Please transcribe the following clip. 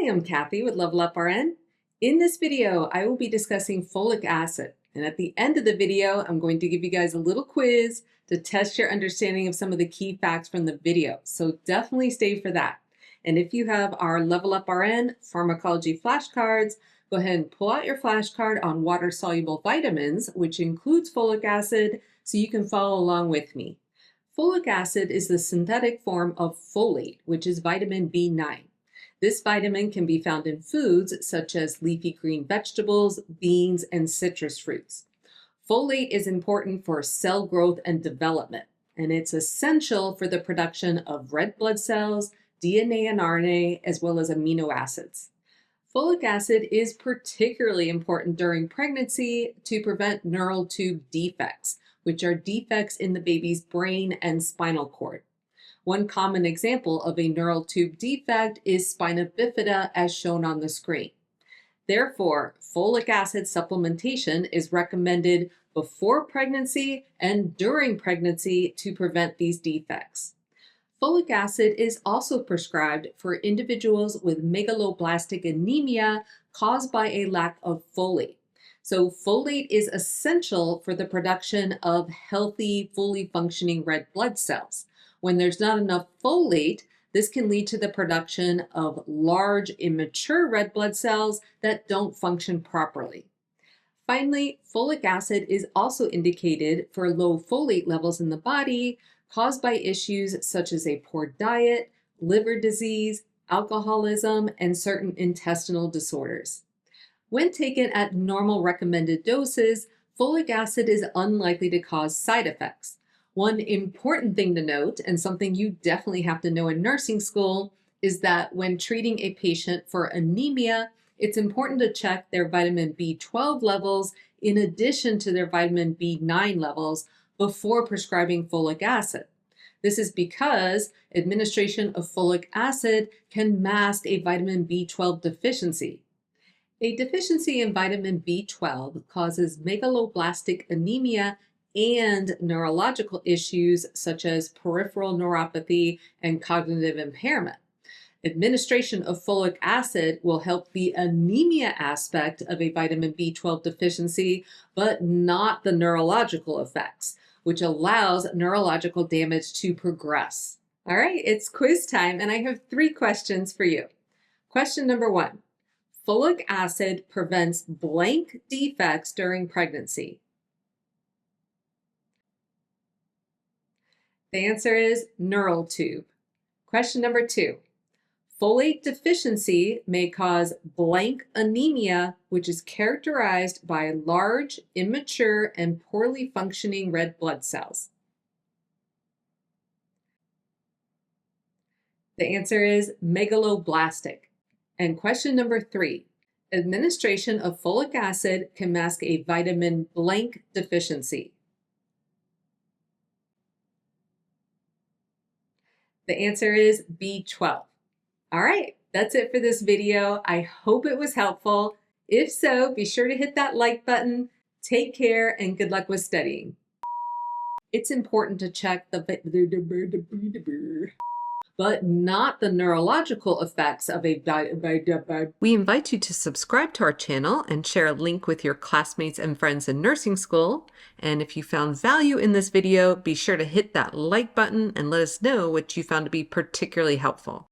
Hi, I'm Kathy with Level Up RN. In this video, I will be discussing folic acid. And at the end of the video, I'm going to give you guys a little quiz to test your understanding of some of the key facts from the video. So definitely stay for that. And if you have our Level Up RN Pharmacology flashcards, go ahead and pull out your flashcard on water-soluble vitamins, which includes folic acid, so you can follow along with me. Folic acid is the synthetic form of folate, which is vitamin B9. This vitamin can be found in foods such as leafy green vegetables, beans, and citrus fruits. Folate is important for cell growth and development, and it's essential for the production of red blood cells, DNA and RNA, as well as amino acids. Folic acid is particularly important during pregnancy to prevent neural tube defects, which are defects in the baby's brain and spinal cord. One common example of a neural tube defect is spina bifida, as shown on the screen. Therefore, folic acid supplementation is recommended before pregnancy and during pregnancy to prevent these defects. Folic acid is also prescribed for individuals with megaloblastic anemia caused by a lack of folate. So folate is essential for the production of healthy, fully functioning red blood cells. When there's not enough folate, this can lead to the production of large, immature red blood cells that don't function properly. Finally, folic acid is also indicated for low folate levels in the body caused by issues such as a poor diet, liver disease, alcoholism, and certain intestinal disorders. When taken at normal recommended doses, folic acid is unlikely to cause side effects. One important thing to note, and something you definitely have to know in nursing school, is that when treating a patient for anemia, it's important to check their vitamin B12 levels in addition to their vitamin B9 levels before prescribing folic acid. This is because administration of folic acid can mask a vitamin B12 deficiency. A deficiency in vitamin B12 causes megaloblastic anemia and neurological issues such as peripheral neuropathy and cognitive impairment. Administration of folic acid will help the anemia aspect of a vitamin B12 deficiency, but not the neurological effects, which allows neurological damage to progress. All right, it's quiz time, and I have 3 questions for you. Question number 1. Folic acid prevents blank defects during pregnancy. The answer is neural tube. Question number 2. Folate deficiency may cause blank anemia, which is characterized by large, immature, and poorly functioning red blood cells. The answer is megaloblastic. And question number 3. Administration of folic acid can mask a vitamin blank deficiency. The answer is B12. All right, that's it for this video. I hope it was helpful. If so, be sure to hit that like button. Take care and good luck with studying. It's important to check but not the neurological effects of a We invite you to subscribe to our channel and share a link with your classmates and friends in nursing school. And if you found value in this video, be sure to hit that like button and let us know what you found to be particularly helpful.